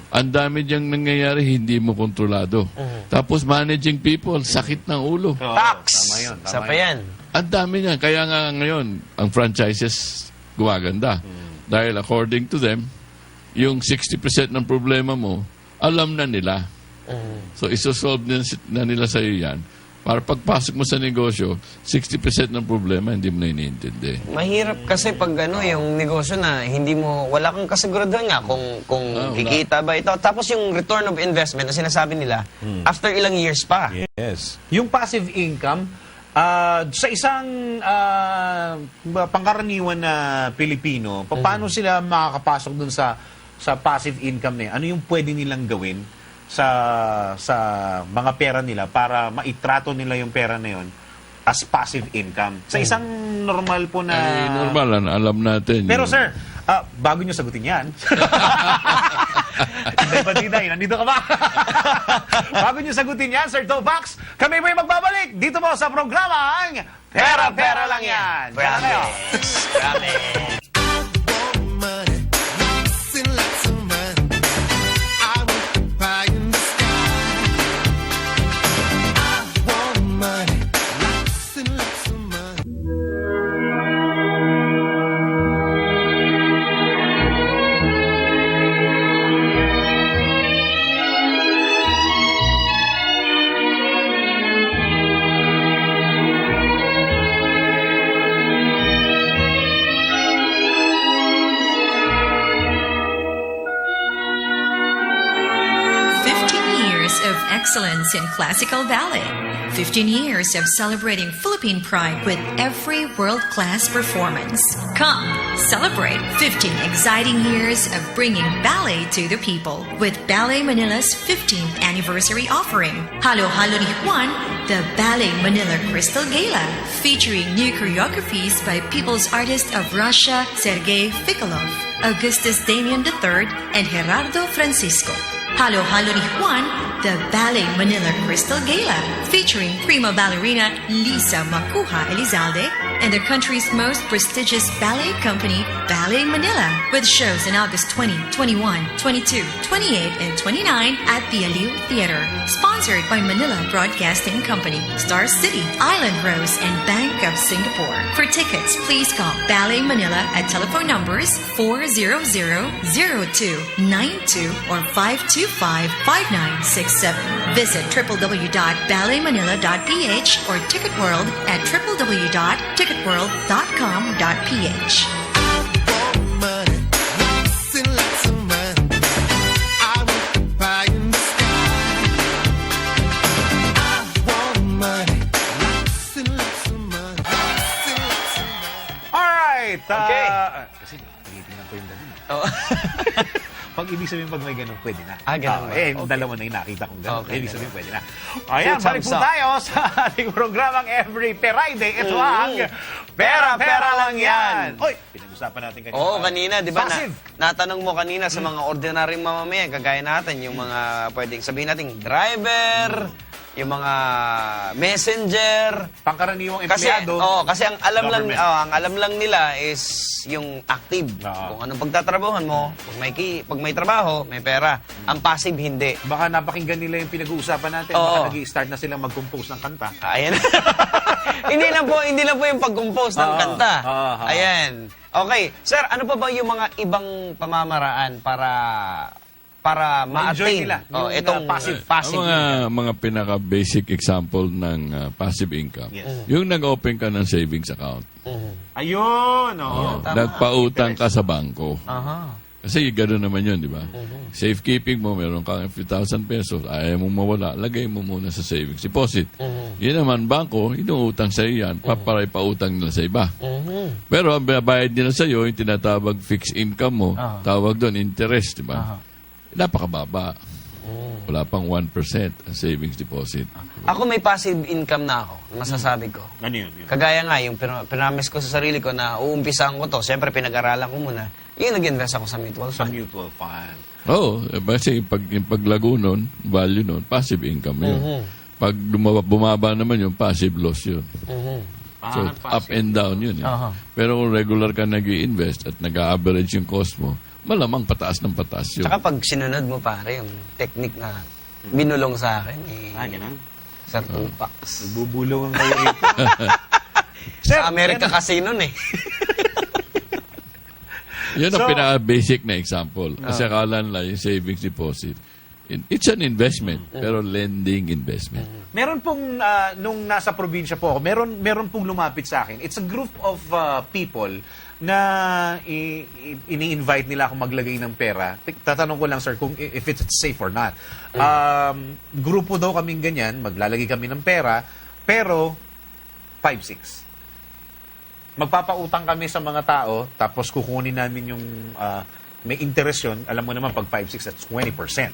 Ang dami diyang nangyayari, hindi mo kontrolado. Tapos managing people, sakit ng ulo. Tax! Tama yun. Isa pa yan. Ang dami niyan. Kaya nga ngayon, ang franchises gumaganda. Dahil according to them, yung 60% ng problema mo, alam na nila. So, isosolve na nila sa iyo yan. Para pagpasok mo sa negosyo, 60% ng problema hindi mo na iniintindi. Mahirap kasi pag yung negosyo na hindi mo, wala kang kasiguraduhan nga kung kikita ba ito. Tapos yung return of investment na sinasabi nila, after ilang years pa. Yes. Yung passive income, sa isang pangkaraniwan na Pilipino, paano sila makakapasok dun sa passive income na yun? Ano yung pwede nilang gawin sa mga pera nila para maitrato nila yung pera na yun as passive income? Sa isang normal po na... Ay, normal, alam natin. Pero sir, bago nyo sagutin yan. Hindi ba, Diday? Nandito ka ba? Bago nyo sagutin yan, Sir Topax, kami po'y magbabalik dito mo sa programang Pera-Pera Lang Yan. Diyan na kayo. Promise. Promise. excellence in classical ballet. 15 years of celebrating Philippine pride with every world-class performance. Come, celebrate 15 exciting years of bringing ballet to the people with Ballet Manila's 15th anniversary offering. Halo-Halo ni Juan, the Ballet Manila Crystal Gala, featuring new choreographies by people's artist of Russia, Sergei Fikolov, Augustus Damian III, and Gerardo Francisco. Halo-Halo ni Juan, the Ballet Manila Crystal Gala, featuring prima ballerina Lisa Macuja Elizalde and the country's most prestigious ballet company, Ballet Manila, with shows in August 20, 21, 22, 28, and 29 at the Aliw Theater. Sponsored by Manila Broadcasting Company, Star City, Island Rose, and Bank of Singapore. For tickets, please call Ballet Manila at telephone numbers 400-0292 or 525-5967. Visit www.balletmanila.ph or Ticket World at www.ticketworld.com.ph. money, lots and lots of money. I want the pie in the sky. I want money, lots and lots of money, lots and lots of money. Alright! Okay. Kasi tinitingnan ko yung ganun. Oh. Pag ibig sabihin pag may ganun, pwede na. Ganun ba? Yung Okay. dalawa na yung nakita kong ganun. Okay, Ibig sabihin, ganun. pwede na. Ayan, Two balik thumbs po up. tayo sa ating programang Every Friday. Ito ang Pera Lang Yan. Oy, pinag-usapan natin kanina. Oo, kanina, di ba? Passive. Natanong mo kanina sa mga ordinaryong mamamayan, kagaya natin, yung mga pwedeng sabihin natin, driver, yung mga messenger. Pangkaraniwang Kasi, empleyado. kasi ang alam lang, government. ang alam lang nila is yung active. Oo. Kung anong pagtatrabahuhan mo, pag may trabaho, may pera. Ang passive, hindi. Baka napakinggan nila yung pinag-uusapan natin. Oo. Baka nag-i-start na silang mag-compose ng kanta. Ayan. hindi lang po yung pag-compose ng Oo. kanta. Oo. Ayan. Okay. Sir, ano pa ba yung mga ibang pamamaraan para Ma-enjoy ma-attain nila yung, itong passive. passive Ang mga pinaka-basic example ng passive income. Yes. Yung nag-open ka ng savings account. Ayun, oo. Nagpautang ka sa bangko. Aha. Kasi gano'n naman yun, di ba? Safekeeping mo, meron kang 50,000 pesos, ayaw mong mawala, lagay mo muna sa savings deposit. Yun naman, bangko, inuutang sa yan, paparay pautang nila sa iba. Pero ang bayad nila sa iyo, yung tinatawag fixed income mo, tawag doon interest, di ba? Napakababa. Wala pang 1% ang savings deposit. Ako may passive income na ako, masasabi ko. Ano yun? Kagaya nga, yung pinamis ko sa sarili ko na uumpisahan ko to, siyempre pinag-aralan ko muna, yung nag-invest ako sa mutual Sa fund. mutual fund. Oo, kasi yung paglago nun, value nun, passive income yun. Pag bumaba naman yung passive loss yun. So, up and down yun. Aha. Pero kung regular ka nag-i-invest at nag-average yung cost mo, malamang pataas ng pataas yun. Tsaka pag sinunod mo pare, yung technique na binulong sa akin, Ganun. Sir Tupac. Bubulong kayo rito. Sa Amerika kasi nun eh. Yun ang So- pinaka-basic na example. Kasi akala nila yung savings deposit. It's an investment, pero lending investment. Meron pong, nung nasa probinsya po ako, meron pong lumapit sa akin. It's a group of people na ini-invite nila ako maglagay ng pera. Tatanong ko lang, sir, kung if it's safe or not. Grupo daw kaming ganyan, maglalagay kami ng pera, pero 5-6. Magpapautang kami sa mga tao, tapos kukunin namin yung may interest yun. Alam mo naman, pag 5-6, that's 20%.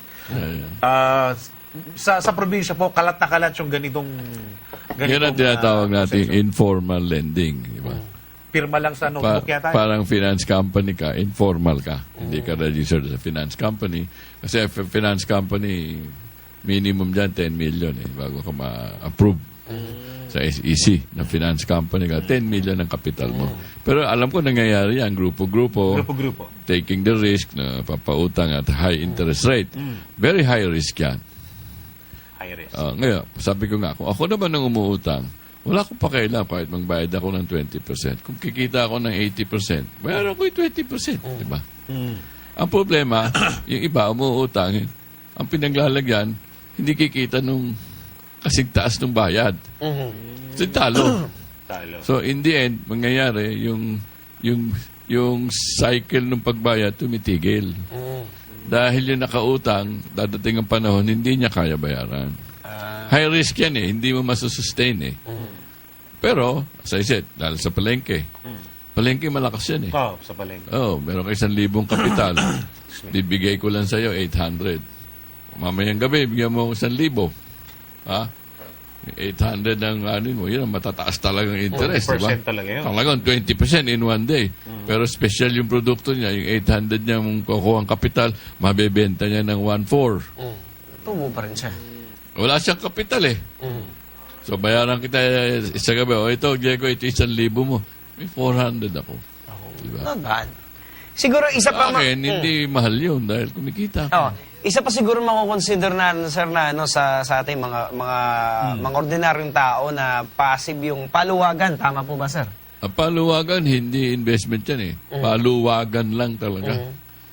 Sa probinsya po, kalat na kalat yung ganitong Yan ang tinatawag natin informal lending. Di ba? pirma lang sa notebook yata. Parang finance company ka, informal ka. Hindi ka registered sa finance company. Kasi finance company, minimum dyan 10 million bago ka ma-approve sa SEC na finance company ka. 10 million ang kapital mo. Pero alam ko nangyayari yan, grupo-grupo. Grupo-grupo. Taking the risk na papautang at high interest rate. Very high risk yan. High risk. Ngayon, sabi ko nga, kung ako naman ang umuutang, wala akong pakialam kahit magbayad ako ng 20%. Kung kikita ako ng 80%, bayaran ko yung 20%. Di ba? Ang problema, yung iba umuutang, ang pinaglalagyan, hindi kikita nung kasing taas ng bayad. So, talo. Talo. So, in the end, mangyayari, yung cycle ng pagbayad tumitigil. Dahil yung nakautang, dadating ang panahon, hindi niya kaya bayaran. High risk yan eh. Hindi mo masusustain eh. Pero, as I said, dahil sa palengke. Palengke malakas yan eh. Oh, sa palengke. Oh, meron kayo 1,000 kapital. Bibigay ko lang sa'yo 800. Mamayang gabi, bigyan mo ako 1,000. Ha? 800 ang ano mo, yun ang matataas talagang interest, di ba? 20% talaga yun. Talagang 20% in one day. Pero special yung produkto niya, yung 800 niya mong kukuha ang kapital, mabebenta niya ng 1,400. Tubo pa rin siya. Wala siyang kapital eh. So bayaran kita isa gabi, o ito, Diego, ito 1,000 mo. May 400 ako. Diba? Not bad. Siguro isa pa... Sa akin, hindi mahal yun dahil kumikita. Oh, isa pa siguro makukonsider na sir na ano sa ating mga ordinaryong tao na passive yung paluwagan, tama po ba sir? Ang paluwagan, hindi investment yan eh. Paluwagan lang talaga.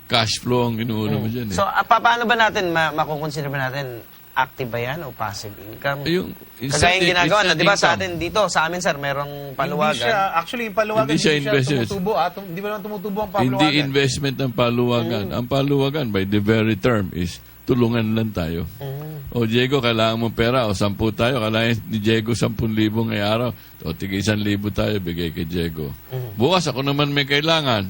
Cash flow ang inuuna mo dyan eh. So paano ba natin makukonsider ba natin active ba yan o passive income? Yung Kagaya yung ginagawa na, di ba sa income. atin dito, sa amin sir, merong Hindi paluwagan. siya, actually, yung paluwagan, Hindi siya investment. tumutubo. Hindi ba naman tumutubo ang paluwagan? Hindi investment ang paluwagan. Ang paluwagan, by the very term, is tulungan lang tayo. O Diego, kailangan mo pera. O 10 tayo. Kailangan ni Diego 10,000 ngayong araw. O tigil 1,000 tayo, bigay kay Diego. Bukas ako naman may kailangan.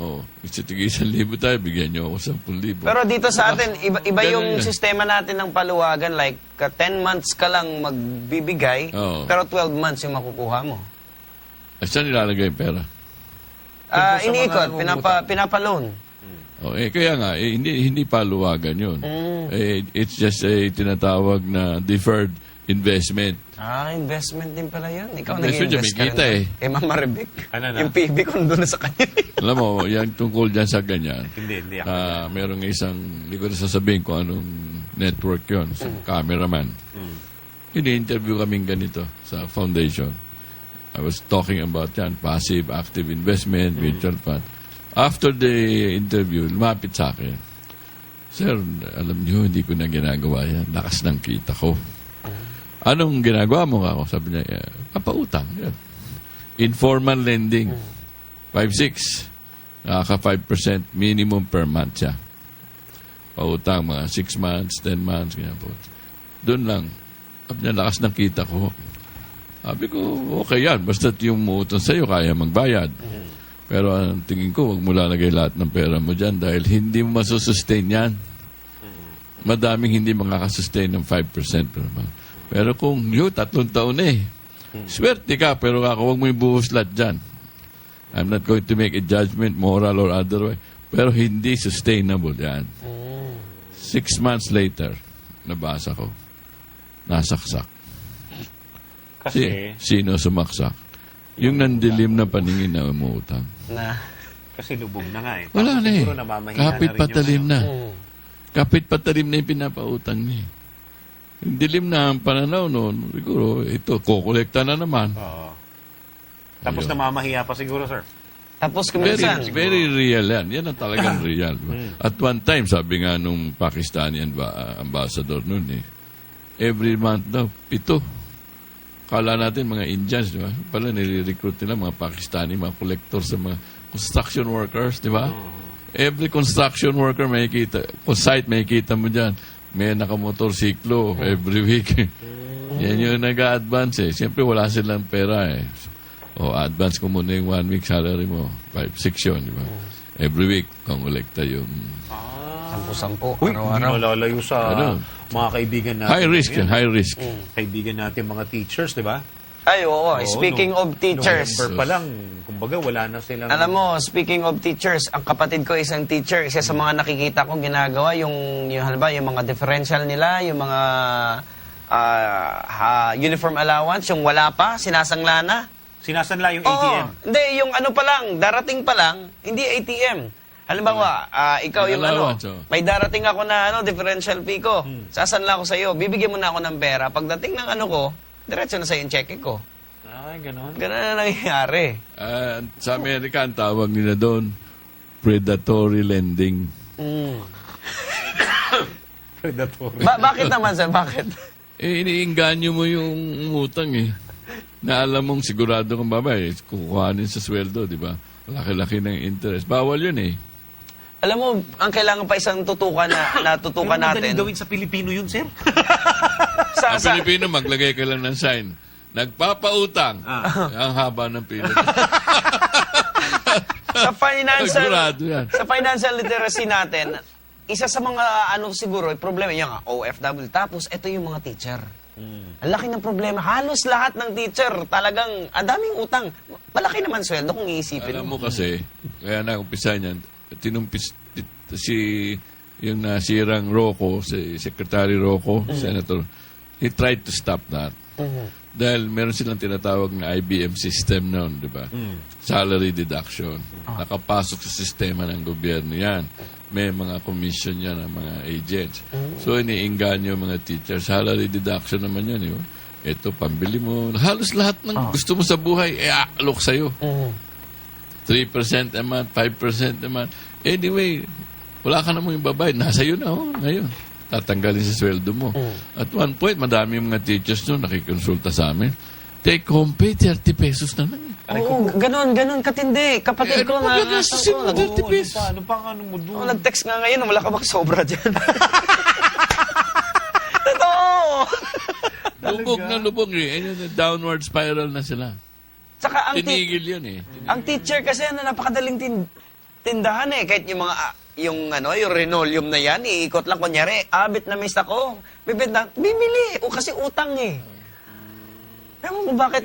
O, tigil 1,000 tayo, bigyan niyo ako 10,000. Pero dito sa atin, iba Ganun yung yan. sistema natin ng paluwagan. Like, 10 months ka lang magbibigay, Oo. pero 12 months yung makukuha mo. Saan nilalagay yung pera? sa Iniikot, mga pinapaloan. O, kaya nga, hindi paluwagan yun. It's just a tinatawag na deferred investment. Investment din pala yun. Ikaw Investment nag-invest yun, ka may kita rin. eh. Kay Mama Rebek. Ano na? Yung PB ko doon na sa kanya. Alam mo, yan tungkol dyan sa ganyan. Hindi ako. Merong isang, hindi ko na sasabihin kung anong network yon, sa cameraman. Ini-interview kaming ganito sa foundation. I was talking about yan, passive, active investment, mutual fund. After the interview, lumapit sa akin. Sir, alam niyo, hindi ko na ginagawa yan. Lakas ng kita ko. Anong ginagawa mo ako? Sabi niya, papautang. Yan. Informal lending. 5-6. Nakaka 5% minimum per month siya. Pautang mga 6 months, 10 months, ganyan po. Doon lang. Sabi niya, lakas ng kita ko. Sabi ko, okay yan. Basta't yung muutang sa'yo, kaya magbayad. Pero ang tingin ko, wag mo lalagay lahat ng pera mo dyan dahil hindi mo masusustain yan. Madaming hindi makakasustain ng 5% per month. Pero kung 3 taon na eh, swerte ka, pero ako wag mo ibuhos lahat dyan. I'm not going to make a judgment, moral or otherwise. Pero hindi sustainable yan. 6 months later, nabasa ko, nasaksak. Kasi, Sino sumaksak? Yung nandilim na paningin na umuutang. kasi lubog na nga eh. Wala Tapos na eh. siguro namamahina Kapit na rin patalim yung na. Kapit patalim na yung pinapautang niya. Yung dilim na ang pananaw noon, siguro, ito, kukolekta na naman. Oo. Tapos Ayun. namamahiya pa siguro, sir. Tapos Very, kuminsan, very real yan. Yan ang talagang real. At one time, sabi nga nung Pakistani ambassador noon eh, every month daw, 7. Kala natin mga Indians, di ba? Pala nire-recruit nila mga Pakistani, mga collectors sa mga construction workers, di ba? Every construction worker may kita, kung site may kita mo dyan, may nakamotorsiklo every week. Yan yung nag-a-advance eh. Siyempre wala silang pera eh. O advance ko muna yung 1 week salary mo. 5-6 yun, di ba? Every week, kung kolekta yung... 10-10, Uy, hindi araw-araw. malalayo sa Ano? mga kaibigan natin. High risk yan, high risk. Kaibigan natin mga teachers, di ba? Ay, oo. Oo, Speaking of teachers, November pa lang, kumbaga wala na silang... alam mo, speaking of teachers, ang kapatid ko isang teacher, isa sa mga nakikita kong ginagawa, yung halimbawa, yung mga differential nila, yung mga uniform allowance, yung wala pa, sinasangla na. Sinasanla yung Oo. ATM. Hindi, yung ano pa lang, darating pa lang, hindi ATM. Halimbawa, ikaw May yung ano, allowance, oh. may darating ako na differential fee ko. Sasanla ko sa iyo, bibigyan mo na ako ng pera. Pagdating ng ano ko, diretso na sa yung check ko. Ay, ganon. Ganun na nangyayari. Sa Amerika, ang tawag nila doon, predatory lending. Predatory. Bakit naman, sir? Bakit? Iniinganyo mo yung utang eh. Na alam mong sigurado kang babay, kukuhanin sa sweldo, di ba? Laki-laki ng interest. Bawal yun eh. Alam mo, ang kailangan pa isang tutukan na natutukan Pero madaling natin. gawin sa Pilipino yun, sir. Ang Pilipino, maglagay ka lang ng sign. Nagpapautang. Ang haba ng pila. sa financial Sigurado yan. sa financial literacy natin, isa sa mga siguro problema yung OFW, tapos ito yung mga teacher. Ang laki ng problema. Halos lahat ng teacher talagang ang daming utang. Malaki naman sweldo kung iisipin Alam mo. mo kasi, kaya na-umpisa niyan, yung nasirang Rocco, si Secretary Rocco, Senator, he tried to stop that. Dahil meron silang tinatawag na IBM system noon, di ba? Salary deduction. Nakapasok sa sistema ng gobyerno yan. May mga commission yan ng mga agents. So, iniinganyo yung mga teachers. Salary deduction naman yan, yun. Ito, pambili mo. Halos lahat ng gusto mo sa buhay, alok sa'yo. 3% a month, 5% a month. Anyway, wala ka na mo yung babayad. Nasa iyo na, ngayon. Tatanggalin sa sweldo mo. At one point, madami yung mga teachers noon nakikonsulta sa amin. Take home pay, 30 pesos na lang. Oo, ganun katindi. Kapatid ko nga. Gagastusin mo 30 pesos. Ano pang ano mo doon? Nag-text nga ngayon, wala ka bang sobra dyan? Totoo! Lubog na lubog eh. Ayun, downward spiral na sila. Saka Tinigil yun eh. ang teacher kasi napakadaling tindahan eh. Kahit yung mga yung linoleum na yan, iikot lang kunyari, abit na miss ako. Bibili. O kasi utang eh. Ewan mo bakit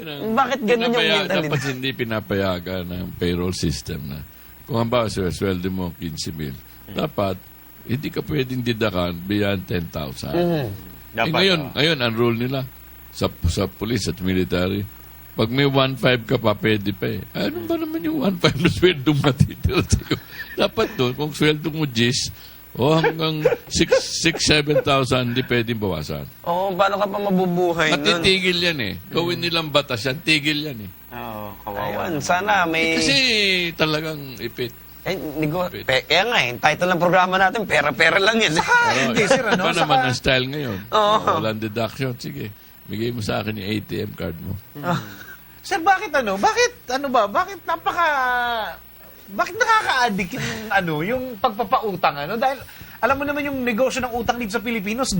ganun yung mentality? Dapat hindi pinapayagan ng payroll system na kung halimbawa sweldo mo 15,000, dapat hindi ka pwedeng didakan beyond 10,000. Ngayon, ang rule nila sa police at military, pag may 1.5 ka pa, pwede pa eh. Ano ba naman yung 1.5 na sweldo matitira sa'yo? Dapat doon, kung sweldo mo 10, hanggang 6,000, 7,000, hindi pwedeng bawasan. Oo, paano ka pa mabubuhay nun? Matitigil yan eh. Gawin nilang batas yan, tigil yan eh. Oo, kawawa. Ayun, sana may... Kasi talagang ipit. Kaya nga eh, title ng programa natin, pera-pera lang yan. Hindi, sir, ano? Iba naman ang style ngayon. Oo. Walang deduction. Sige, bigay mo sa akin yung ATM card mo. Sir, bakit nakaka-addict yung pagpapautang, dahil alam mo naman yung negosyo ng utang dito sa Pilipinas,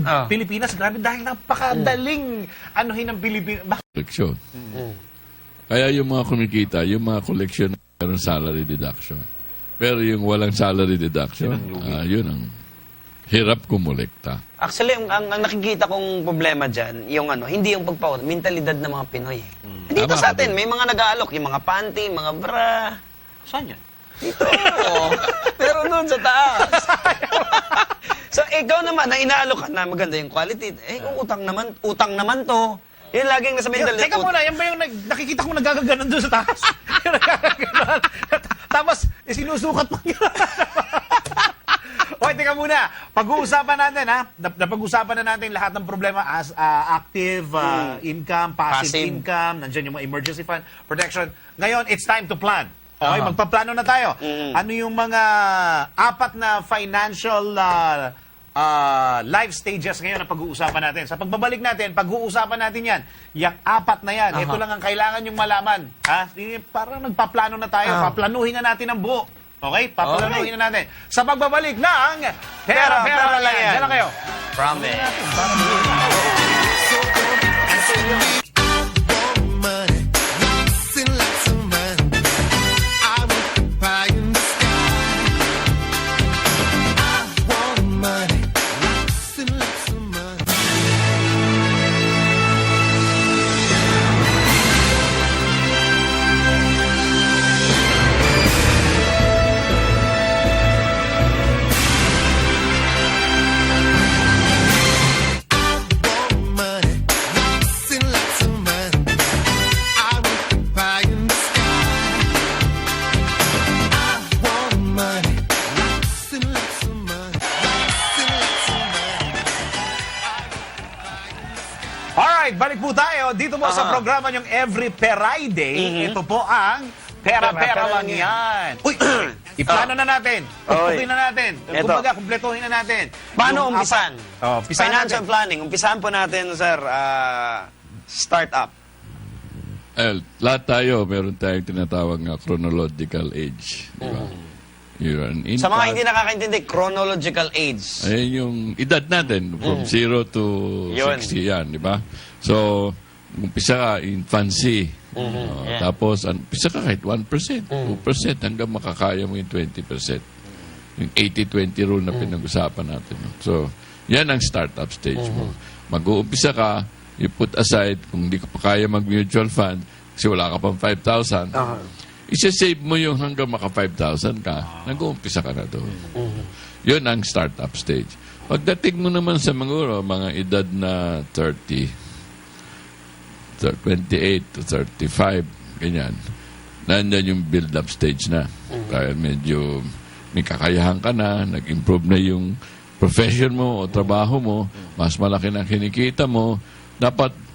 grabe, dahil napakadaling anuhin ng Pilipinas. Koleksyon. Kaya yung mga kumikita, yung mga koleksyon meron salary deduction. Pero yung walang salary deduction, yun ang hirap kumolekta. Actually, ang nakikita kong problema dyan, yung hindi yung mentalidad ng mga Pinoy. Dito Tama sa ka atin, doon. may mga nag-aalok, yung mga panty, mga bra. Saan yan? Dito. Pero doon sa taas. So, ikaw naman, na inaalok ka na maganda yung quality. Utang naman to. Yun laging nasa mentalidad. Teka muna, yan ba yung nakikita kong nagagaganon doon sa taas? Yung nagagaganon. Tapos, sinusukat mo yun. Okay, teka muna. Pag-uusapan natin, napag-uusapan na natin lahat ng problema as active income, passive income, nandiyan yung mga emergency fund, protection. Ngayon, it's time to plan. Okay, magpaplano na tayo. Ano yung mga 4 na financial life stages ngayon na pag-uusapan natin? Sa pagbabalik natin, pag-uusapan natin yan. Yung 4 na yan. Ito lang ang kailangan yung malaman. Parang nagpaplano na tayo. Paplanuhin na natin ang buo. Okay? Paplanuhin na natin. Sa pagbabalik ng Pera lang yan. Diyan lang kayo. Promise. Money, lots and lots of money. I want the pie in the sky. I want money, lots and lots of money. Money, lots and lots of money. I want the pie in the sky. I want money, lots and lots of money. Lots and lots of money. Alright, balik po tayo dito po sa programa yung Every Friday. Ito po ang Pera lang yan. Uy, iplano na natin. Tutukin na natin. Kumbaga, kumpletuhin na natin. Paano Yung umpisan? umpisan Financial natin. planning. Umpisahan po natin, sir, startup. Lahat tayo, meron tayong tinatawag na chronological age. Di ba? you're an infant. Sa mga hindi nakakaintindi, chronological age. Ayan yung edad natin, from 0 to Yun. 60 yan, di ba? So, umpisa ka, infancy. Tapos, umpisa ka kahit 1%, 2%, hanggang makakaya mo yung 20%. Yung 80-20 rule na pinag-usapan natin. So, yan ang startup stage mo. Mag-uumpisa ka, you put aside, kung hindi ka pa kaya mag-mutual fund, kasi wala ka pang 5,000, isa-save mo yung hanggang maka 5,000 ka, nag-uumpisa ka na doon. Yun ang startup stage. Pagdating mo naman sa mga edad na 30, 28 to 35, ganyan, nandyan yung build-up stage na. Kaya medyo may kakayahan ka na, nag-improve na yung profession mo o trabaho mo, mas malaki na kinikita mo, dapat